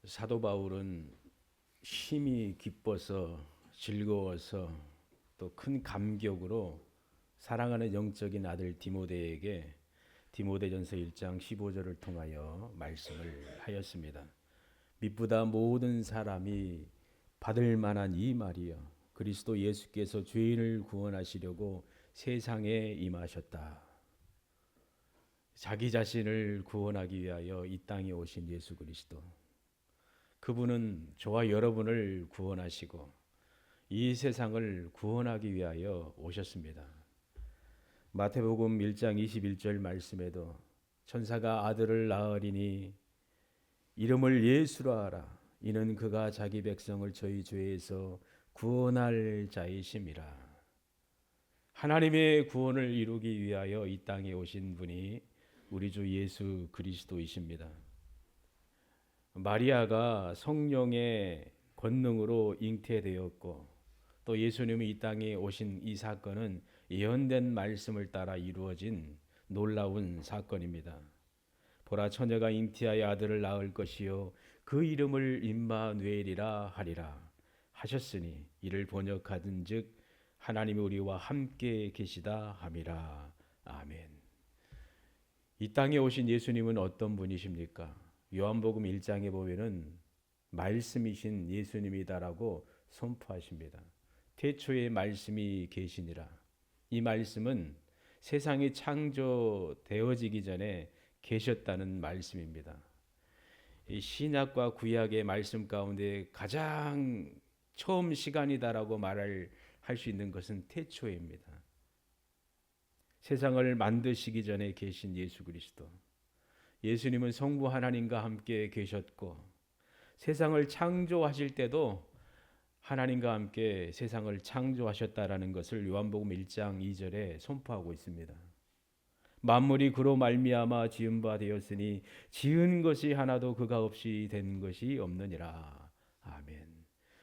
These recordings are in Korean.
사도 바울은 심히 기뻐서 즐거워서 또 큰 감격으로 사랑하는 영적인 아들 디모데에게 디모데전서 1장 15절을 통하여 말씀을 하였습니다. 미쁘다 모든 사람이 받을 만한 이 말이여 그리스도 예수께서 죄인을 구원하시려고 세상에 임하셨다. 자기 자신을 구원하기 위하여 이 땅에 오신 예수 그리스도, 그분은 저와 여러분을 구원하시고 이 세상을 구원하기 위하여 오셨습니다. 마태복음 1장 21절 말씀에도 천사가 아들을 낳으리니 이름을 예수로 하라. 이는 그가 자기 백성을 저희 죄에서 구원할 자이심이라. 하나님의 구원을 이루기 위하여 이 땅에 오신 분이 우리 주 예수 그리스도이십니다. 마리아가 성령의 권능으로 잉태되었고 또 예수님이 이 땅에 오신 이 사건은 예언된 말씀을 따라 이루어진 놀라운 사건입니다. 보라 처녀가 잉태하여 아들을 낳을 것이요 그 이름을 임마누엘이라 하리라 하셨으니 이를 번역하든즉 하나님이 우리와 함께 계시다 함이라. 아멘. 이 땅에 오신 예수님은 어떤 분이십니까? 요한복음 1장에 보면은 말씀이신 예수님이다라고 선포하십니다. 태초에 말씀이 계시니라. 이 말씀은 세상이 창조되어지기 전에 계셨다는 말씀입니다. 이 신약과 구약의 말씀 가운데 가장 처음 시간이다라고 말할 수 있는 것은 태초입니다. 세상을 만드시기 전에 계신 예수 그리스도. 예수님은 성부 하나님과 함께 계셨고 세상을 창조하실 때도 하나님과 함께 세상을 창조하셨다라는 것을 요한복음 1장 2절에 선포하고 있습니다. 만물이 그로 말미암아 지은 바 되었으니 지은 것이 하나도 그가 없이 된 것이 없느니라. 아멘.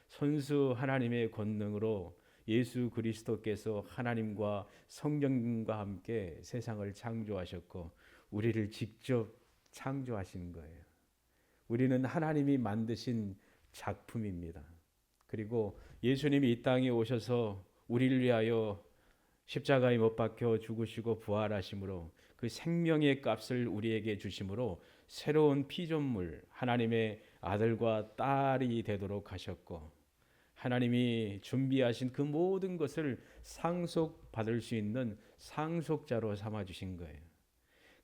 선수 하나님의 권능으로 예수 그리스도께서 하나님과 성령과 함께 세상을 창조하셨고 우리를 직접 창조하신 거예요. 우리는 하나님이 만드신 작품입니다. 그리고 예수님이 이 땅에 오셔서 우리를 위하여 십자가에 못 박혀 죽으시고 부활하심으로 그 생명의 값을 우리에게 주심으로 새로운 피조물 하나님의 아들과 딸이 되도록 하셨고 하나님이 준비하신 그 모든 것을 상속받을 수 있는 상속자로 삼아 주신 거예요.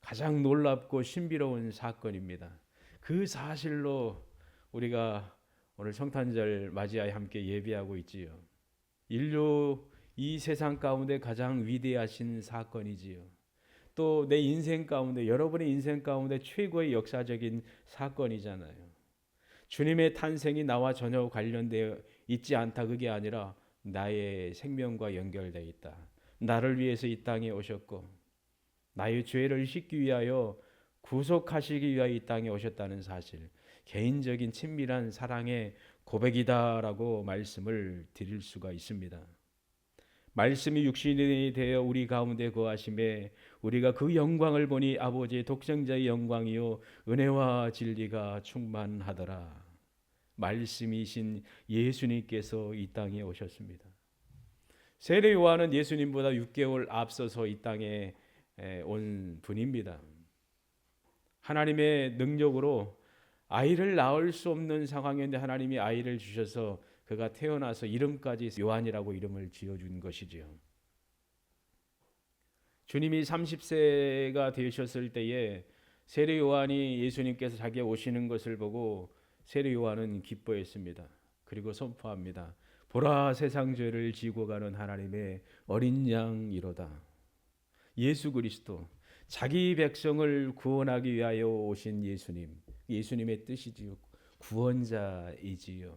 가장 놀랍고 신비로운 사건입니다. 그 사실로 우리가 오늘 성탄절 맞이하여 함께 예배하고 있지요. 인류 이 세상 가운데 가장 위대하신 사건이지요. 또 내 인생 가운데 여러분의 인생 가운데 최고의 역사적인 사건이잖아요. 주님의 탄생이 나와 전혀 관련되어 있지 않다 그게 아니라 나의 생명과 연결되어 있다. 나를 위해서 이 땅에 오셨고 나의 죄를 씻기 위하여 구속하시기 위하여 이 땅에 오셨다는 사실, 개인적인 친밀한 사랑의 고백이다라고 말씀을 드릴 수가 있습니다. 말씀이 육신이 되어 우리 가운데 거하심에 우리가 그 영광을 보니 아버지의 독생자의 영광이요 은혜와 진리가 충만하더라. 말씀이신 예수님께서 이 땅에 오셨습니다. 세례 요한은 예수님보다 6개월 앞서서 이 땅에 온 분입니다. 하나님의 능력으로 아이를 낳을 수 없는 상황이었는데 하나님이 아이를 주셔서 그가 태어나서 이름까지 요한이라고 이름을 지어준 것이지요. 주님이 30세가 되셨을 때에 세례 요한이 예수님께서 자기가 오시는 것을 보고 세례 요한은 기뻐했습니다. 그리고 선포합니다. 보라 세상 죄를 지고 가는 하나님의 어린 양이로다. 예수 그리스도 자기 백성을 구원하기 위하여 오신 예수님, 예수님의 뜻이지요. 구원자이지요.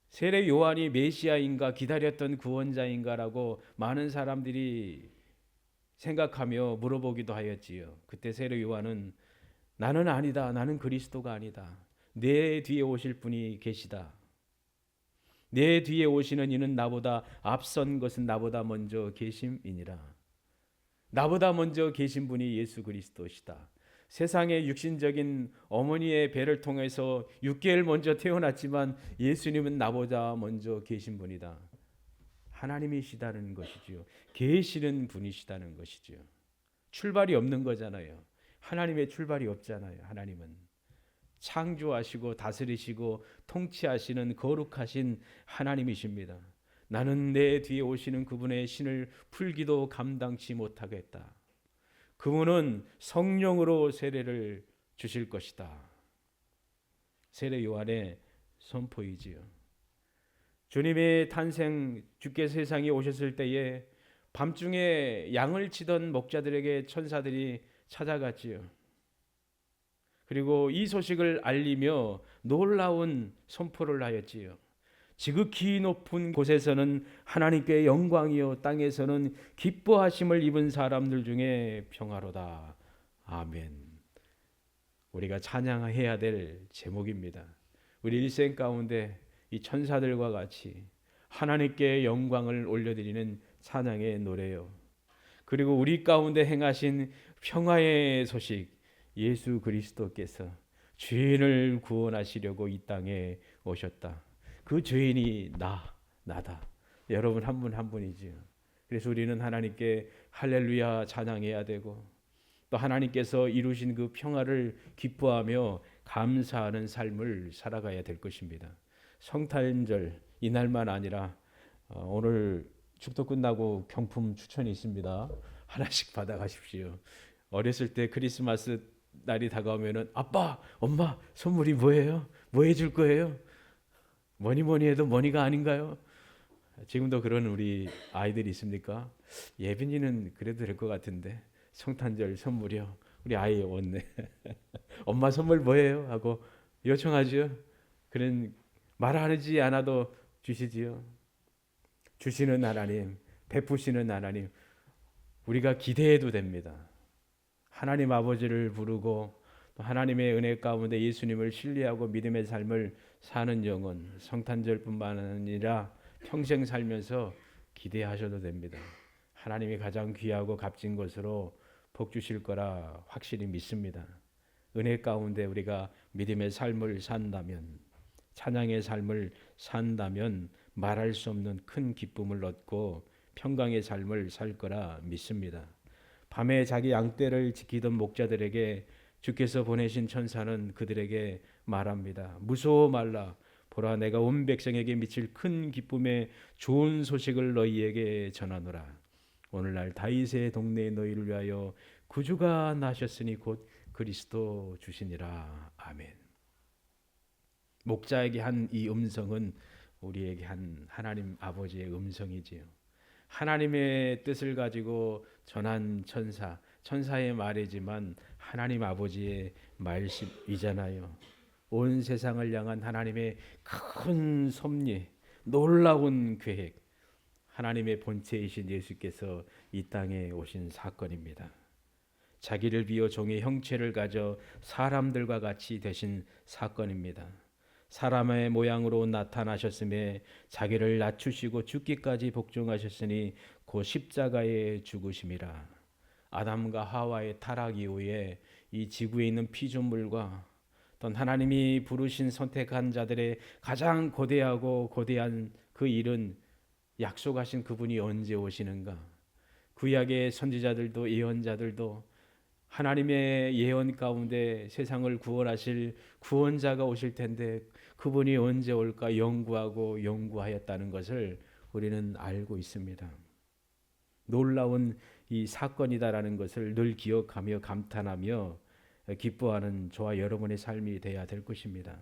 세례 요한이 메시아인가 기다렸던 구원자인가라고 많은 사람들이 생각하며 물어보기도 하였지요. 그때 세례 요한은 나는 아니다. 나는 그리스도가 아니다. 내 뒤에 오실 분이 계시다. 내 뒤에 오시는 이는 나보다 앞선 것은 나보다 먼저 계심이니라. 나보다 먼저 계신 분이 예수 그리스도시다. 세상의 육신적인 어머니의 배를 통해서 6개월 먼저 태어났지만 예수님은 나보다 먼저 계신 분이다. 하나님이시다는 것이지요. 계시는 분이시다는 것이지요. 출발이 없는 거잖아요. 하나님의 출발이 없잖아요. 하나님은 창조하시고 다스리시고 통치하시는 거룩하신 하나님이십니다. 나는 내 뒤에 오시는 그분의 신을 풀기도 감당치 못하겠다. 그분은 성령으로 세례를 주실 것이다. 세례 요한의 선포이지요. 주님의 탄생, 주께서 세상에 오셨을 때에 밤중에 양을 치던 목자들에게 천사들이 찾아갔지요. 그리고 이 소식을 알리며 놀라운 선포를 하였지요. 지극히 높은 곳에서는 하나님께 영광이요 땅에서는 기뻐하심을 입은 사람들 중에 평화로다. 아멘. 우리가 찬양해야 될 제목입니다. 우리 일생 가운데 이 천사들과 같이 하나님께 영광을 올려드리는 찬양의 노래요. 그리고 우리 가운데 행하신 평화의 소식, 예수 그리스도께서 죄인을 구원하시려고 이 땅에 오셨다. 그 죄인이 나다. 여러분 한 분 한 분이지요. 그래서 우리는 하나님께 할렐루야 찬양해야 되고 또 하나님께서 이루신 그 평화를 기뻐하며 감사하는 삶을 살아가야 될 것입니다. 성탄절 이날만 아니라 오늘 축도 끝나고 경품 추천이 있습니다. 하나씩 받아가십시오. 어렸을 때 크리스마스 날이 다가오면은 아빠, 엄마 선물이 뭐예요? 뭐 해줄 거예요? 뭐니 해도 뭐니가 아닌가요? 지금도 그런 우리 아이들이 있습니까? 예빈이는 그래도 될 것 같은데 성탄절 선물이요. 우리 아이 왔네. 엄마 선물 뭐예요? 하고 요청하죠. 그런 말하지 않아도 주시지요. 주시는 하나님, 베푸시는 하나님, 우리가 기대해도 됩니다. 하나님 아버지를 부르고 또 하나님의 은혜 가운데 예수님을 신뢰하고 믿음의 삶을 사는 영혼, 성탄절뿐만 아니라 평생 살면서 기대하셔도 됩니다. 하나님이 가장 귀하고 값진 것으로 복 주실 거라 확실히 믿습니다. 은혜 가운데 우리가 믿음의 삶을 산다면, 찬양의 삶을 산다면 말할 수 없는 큰 기쁨을 얻고 평강의 삶을 살 거라 믿습니다. 밤에 자기 양떼를 지키던 목자들에게 주께서 보내신 천사는 그들에게 말합니다. 무서워 말라. 보라, 내가 온 백성에게 미칠 큰 기쁨의 좋은 소식을 너희에게 전하노라. 오늘날 다윗의 동네에 너희를 위하여 구주가 나셨으니 곧 그리스도 주시니라. 아멘. 목자에게 한 이 음성은 우리에게 한 하나님 아버지의 음성이지요. 하나님의 뜻을 가지고 전한 천사의 말이지만 하나님 아버지의 말씀이잖아요. 온 세상을 향한 하나님의 큰 섭리, 놀라운 계획, 하나님의 본체이신 예수께서 이 땅에 오신 사건입니다. 자기를 비워 종의 형체를 가져 사람들과 같이 되신 사건입니다. 사람의 모양으로 나타나셨음에 자기를 낮추시고 죽기까지 복종하셨으니 곧 십자가에 죽으심이라. 아담과 하와의 타락 이후에 이 지구에 있는 피조물과 또 하나님이 부르신 선택한 자들의 가장 거대한 그 일은 약속하신 그분이 언제 오시는가. 구약의 선지자들도 예언자들도 하나님의 예언 가운데 세상을 구원하실 구원자가 오실 텐데 그분이 언제 올까 연구하고 연구하였다는 것을 우리는 알고 있습니다. 놀라운 이 사건이다라는 것을 늘 기억하며 감탄하며 기뻐하는 저와 여러분의 삶이 되어야 될 것입니다.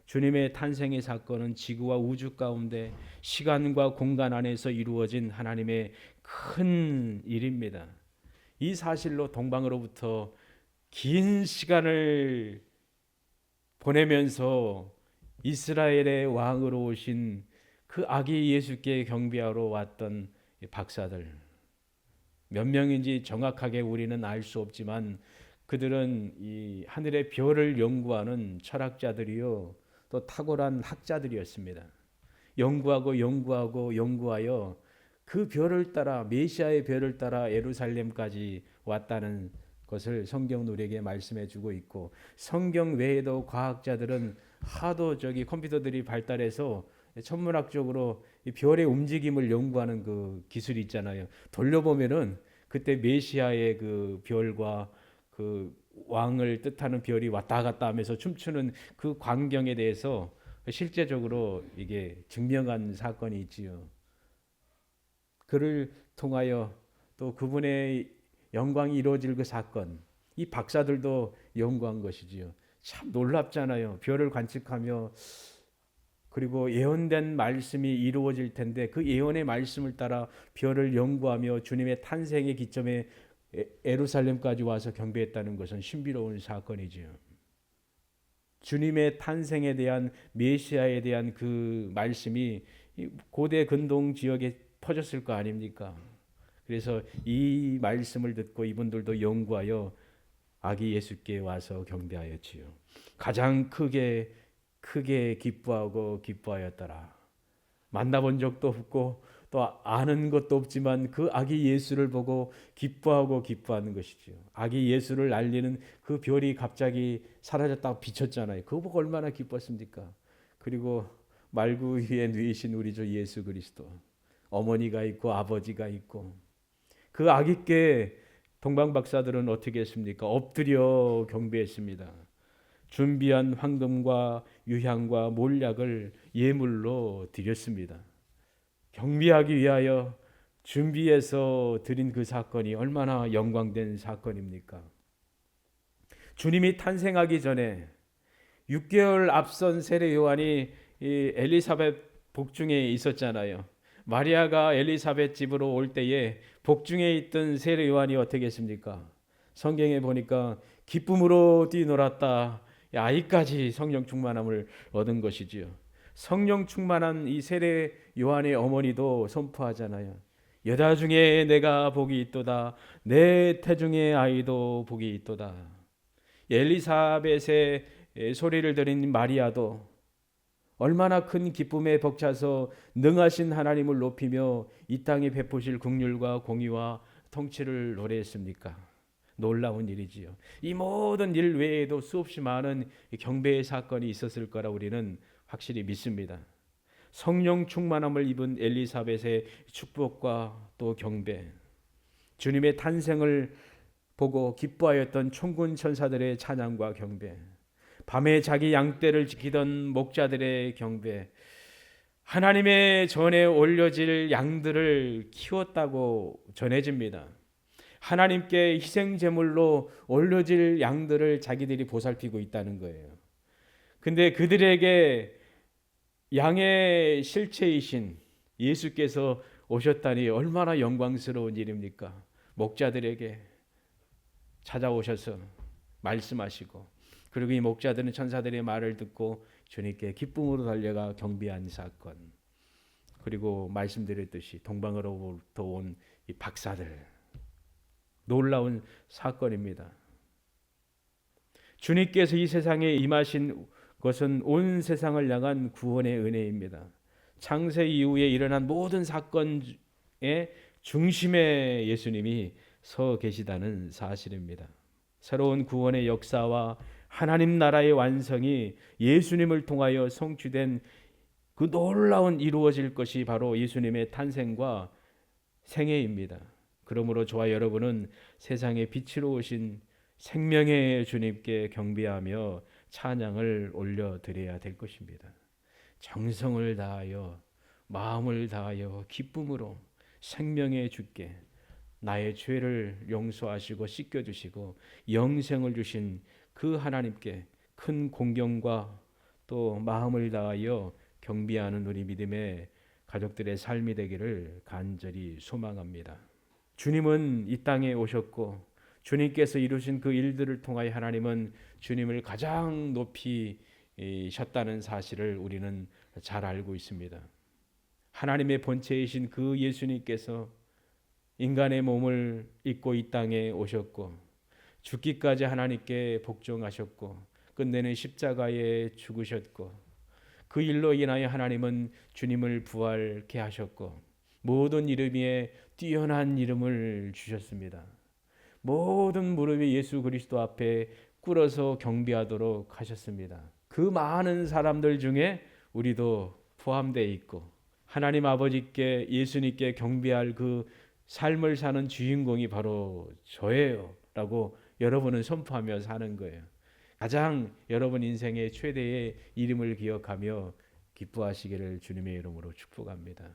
주님의 탄생의 사건은 지구와 우주 가운데 시간과 공간 안에서 이루어진 하나님의 큰 일입니다. 이 사실로 동방으로부터 긴 시간을 보내면서 이스라엘의 왕으로 오신 그 아기 예수께 경배하러 왔던 박사들, 몇 명인지 정확하게 우리는 알 수 없지만 그들은 이 하늘의 별을 연구하는 철학자들이요 또 탁월한 학자들이었습니다. 연구하여 그 별을 따라 메시아의 별을 따라 예루살렘까지 왔다는 것을 성경 우리에게 말씀해 주고 있고, 성경 외에도 과학자들은 하도 컴퓨터들이 발달해서 천문학적으로 이 별의 움직임을 연구하는 그 기술이 있잖아요. 돌려보면은 그때 메시아의 그 별과 그 왕을 뜻하는 별이 왔다 갔다 하면서 춤추는 그 광경에 대해서 실제적으로 이게 증명한 사건이 있지요. 그를 통하여 또 그분의 영광이 이루어질 그 사건, 이 박사들도 연구한 것이지요. 참 놀랍잖아요. 별을 관측하며 그리고 예언된 말씀이 이루어질 텐데 그 예언의 말씀을 따라 별을 연구하며 주님의 탄생의 기점에 예루살렘까지 와서 경배했다는 것은 신비로운 사건이지요. 주님의 탄생에 대한 메시아에 대한 그 말씀이 고대 근동 지역에 퍼졌을 거 아닙니까? 그래서 이 말씀을 듣고 이분들도 연구하여 아기 예수께 와서 경배하였지요. 가장 크게 기뻐하고 기뻐하였더라. 만나본 적도 없고 또 아는 것도 없지만 그 아기 예수를 보고 기뻐하고 기뻐하는 것이지요. 아기 예수를 알리는 그 별이 갑자기 사라졌다고 비쳤잖아요. 그거 보고 얼마나 기뻤습니까? 그리고 말구 위에 누이신 우리 주 예수 그리스도, 어머니가 있고 아버지가 있고, 그 아기께 동방 박사들은 어떻게 했습니까? 엎드려 경배했습니다. 준비한 황금과 유향과 몰약을 예물로 드렸습니다. 경비하기 위하여 준비해서 드린 그 사건이 얼마나 영광된 사건입니까? 주님이 탄생하기 전에 6개월 앞선 세례 요한이 이 엘리사벳 복중에 있었잖아요. 마리아가 엘리사벳 집으로 올 때에 복중에 있던 세례 요한이 어떻게 했습니까? 성경에 보니까 기쁨으로 뛰놀았다. 아이까지 성령 충만함을 얻은 것이지요. 성령 충만한 이 세례 요한의 어머니도 선포하잖아요. 여자 중에 내가 복이 있도다. 내 태중의 아이도 복이 있도다. 엘리사벳의 소리를 들은 마리아도 얼마나 큰 기쁨에 벅차서 능하신 하나님을 높이며 이 땅에 베푸실 긍휼과 공의와 통치를 노래했습니까? 놀라운 일이지요. 이 모든 일 외에도 수없이 많은 경배의 사건이 있었을 거라 우리는 확실히 믿습니다. 성령 충만함을 입은 엘리사벳의 축복과 또 경배, 주님의 탄생을 보고 기뻐하였던 천군 천사들의 찬양과 경배, 밤에 자기 양떼를 지키던 목자들의 경배, 하나님의 전에 올려질 양들을 키웠다고 전해집니다. 하나님께 희생 제물로 올려질 양들을 자기들이 보살피고 있다는 거예요. 근데 그들에게 양의 실체이신 예수께서 오셨다니 얼마나 영광스러운 일입니까? 목자들에게 찾아오셔서 말씀하시고, 그리고 이 목자들은 천사들의 말을 듣고 주님께 기쁨으로 달려가 경배한 사건, 그리고 말씀드렸듯이 동방으로부터 온 이 박사들, 놀라운 사건입니다. 주님께서 이 세상에 임하신 것은 온 세상을 향한 구원의 은혜입니다. 창세 이후에 일어난 모든 사건의 중심에 예수님이 서 계시다는 사실입니다. 새로운 구원의 역사와 하나님 나라의 완성이 예수님을 통하여 성취된 그 놀라운 이루어질 것이 바로 예수님의 탄생과 생애입니다. 그러므로 저와 여러분은 세상의 빛으로 오신 생명의 주님께 경배하며 찬양을 올려드려야 될 것입니다. 정성을 다하여 마음을 다하여 기쁨으로 생명의 주께 나의 죄를 용서하시고 씻겨주시고 영생을 주신 그 하나님께 큰 공경과 또 마음을 다하여 경배하는 우리 믿음의 가족들의 삶이 되기를 간절히 소망합니다. 주님은 이 땅에 오셨고 주님께서 이루신 그 일들을 통하여 하나님은 주님을 가장 높이 셨다는 사실을 우리는 잘 알고 있습니다. 하나님의 본체이신 그 예수님께서 인간의 몸을 입고 이 땅에 오셨고 죽기까지 하나님께 복종하셨고 끝내는 십자가에 죽으셨고 그 일로 인하여 하나님은 주님을 부활케 하셨고 모든 이름 위에 뛰어난 이름을 주셨습니다. 모든 무릎이 예수 그리스도 앞에 꿇어서 경배하도록 하셨습니다. 그 많은 사람들 중에 우리도 포함되어 있고 하나님 아버지께 예수님께 경배할 그 삶을 사는 주인공이 바로 저예요 라고 여러분은 선포하며 사는 거예요. 가장 여러분 인생의 최대의 이름을 기억하며 기뻐하시기를 주님의 이름으로 축복합니다.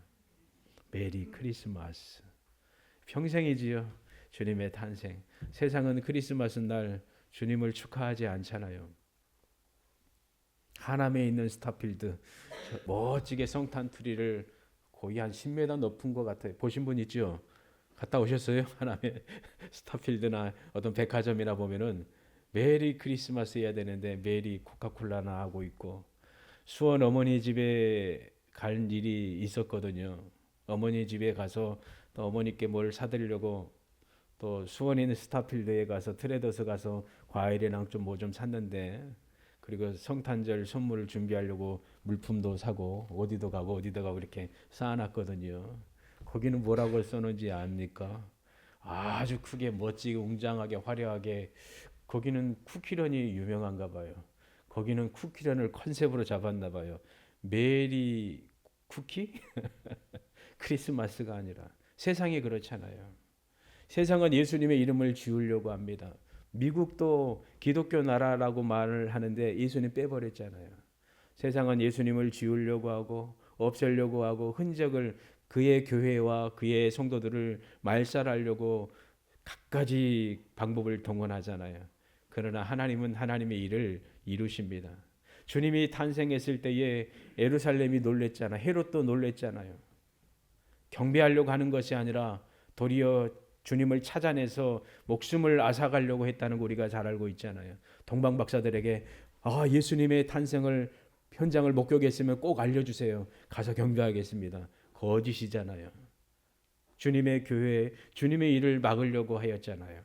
메리 크리스마스. 평생이지요. 주님의 탄생. 세상은 크리스마스 날 주님을 축하하지 않잖아요. 하남에 있는 스타필드 멋지게 성탄 트리를 거의 한 10m 높은 것 같아요. 보신 분 있죠? 갔다 오셨어요? 하남에 스타필드나 어떤 백화점이나 보면은 메리 크리스마스 해야 되는데 메리 코카콜라나 하고 있고, 수원 어머니 집에 갈 일이 있었거든요. 어머니 집에 가서 또 어머니께 뭘 사드리려고 또 수원에 있는 스타필드에 가서 트레더스 가서 과일이랑 좀 뭐 좀 샀는데, 그리고 성탄절 선물을 준비하려고 물품도 사고 어디도 가고 이렇게 쌓아놨거든요. 거기는 뭐라고 써놓은지 압니까? 아주 크게 멋지게 웅장하게 화려하게, 거기는 쿠키런이 유명한가 봐요. 거기는 쿠키런을 컨셉으로 잡았나 봐요. 메리 쿠키? 크리스마스가 아니라. 세상이 그렇잖아요. 세상은 예수님의 이름을 지우려고 합니다. 미국도 기독교 나라라고 말을 하는데 예수님 빼버렸잖아요. 세상은 예수님을 지우려고 하고 없애려고 하고 흔적을, 그의 교회와 그의 성도들을 말살하려고 갖가지 방법을 동원하잖아요. 그러나 하나님은 하나님의 일을 이루십니다. 주님이 탄생했을 때에 예루살렘이 놀랬잖아요. 헤롯도 놀랬잖아요. 경배하려고 하는 것이 아니라 도리어 주님을 찾아내서 목숨을 앗아가려고 했다는 거 우리가 잘 알고 있잖아요. 동방 박사들에게 예수님의 탄생을 현장을 목격했으면 꼭 알려주세요. 가서 경배하겠습니다. 거짓이잖아요. 주님의 교회, 주님의 일을 막으려고 하였잖아요.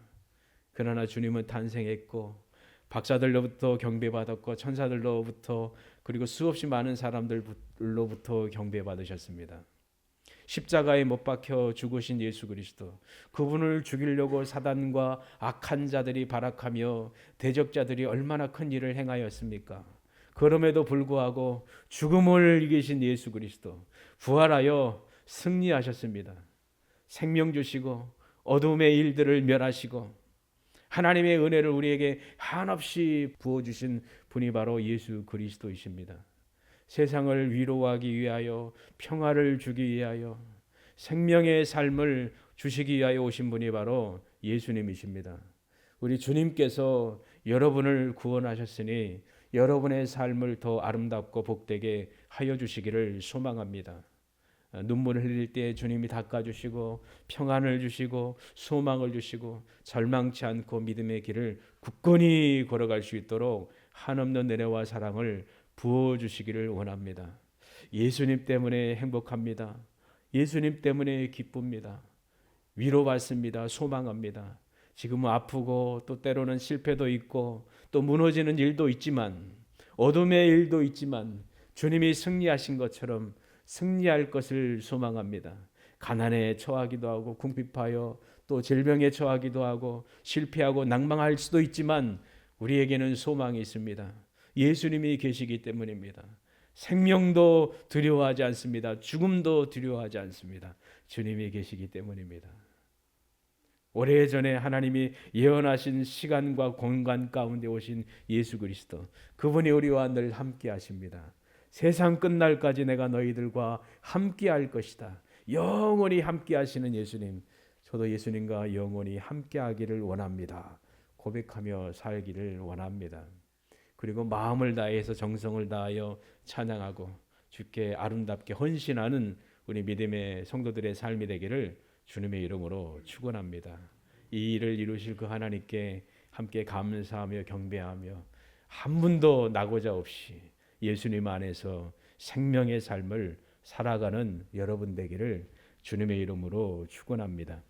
그러나 주님은 탄생했고 박사들로부터 경배받았고 천사들로부터 그리고 수없이 많은 사람들로부터 경배받으셨습니다. 십자가에 못 박혀 죽으신 예수 그리스도, 그분을 죽이려고 사단과 악한 자들이 발악하며 대적자들이 얼마나 큰 일을 행하였습니까? 그럼에도 불구하고 죽음을 이기신 예수 그리스도 부활하여 승리하셨습니다. 생명 주시고 어둠의 일들을 멸하시고 하나님의 은혜를 우리에게 한없이 부어주신 분이 바로 예수 그리스도이십니다. 세상을 위로하기 위하여 평화를 주기 위하여 생명의 삶을 주시기 위하여 오신 분이 바로 예수님이십니다. 우리 주님께서 여러분을 구원하셨으니 여러분의 삶을 더 아름답고 복되게 하여 주시기를 소망합니다. 눈물을 흘릴 때 주님이 닦아주시고 평안을 주시고 소망을 주시고 절망치 않고 믿음의 길을 굳건히 걸어갈 수 있도록 한없는 은혜와 사랑을 부어주시기를 원합니다. 예수님 때문에 행복합니다. 예수님 때문에 기쁩니다. 위로받습니다. 소망합니다. 지금은 아프고 또 때로는 실패도 있고 또 무너지는 일도 있지만 어둠의 일도 있지만 주님이 승리하신 것처럼 승리할 것을 소망합니다. 가난에 처하기도 하고 궁핍하여 또 질병에 처하기도 하고 실패하고 낭망할 수도 있지만 우리에게는 소망이 있습니다. 예수님이 계시기 때문입니다. 생명도 두려워하지 않습니다. 죽음도 두려워하지 않습니다. 주님이 계시기 때문입니다. 오래전에 하나님이 예언하신 시간과 공간 가운데 오신 예수 그리스도, 그분이 우리와 늘 함께 하십니다. 세상 끝날까지 내가 너희들과 함께 할 것이다. 영원히 함께 하시는 예수님, 저도 예수님과 영원히 함께 하기를 원합니다. 고백하며 살기를 원합니다. 그리고 마음을 다해서 정성을 다하여 찬양하고 주께 아름답게 헌신하는 우리 믿음의 성도들의 삶이 되기를 주님의 이름으로 축원합니다. 이 일을 이루실 그 하나님께 함께 감사하며 경배하며 한 분도 나고자 없이 예수님 안에서 생명의 삶을 살아가는 여러분 되기를 주님의 이름으로 축원합니다.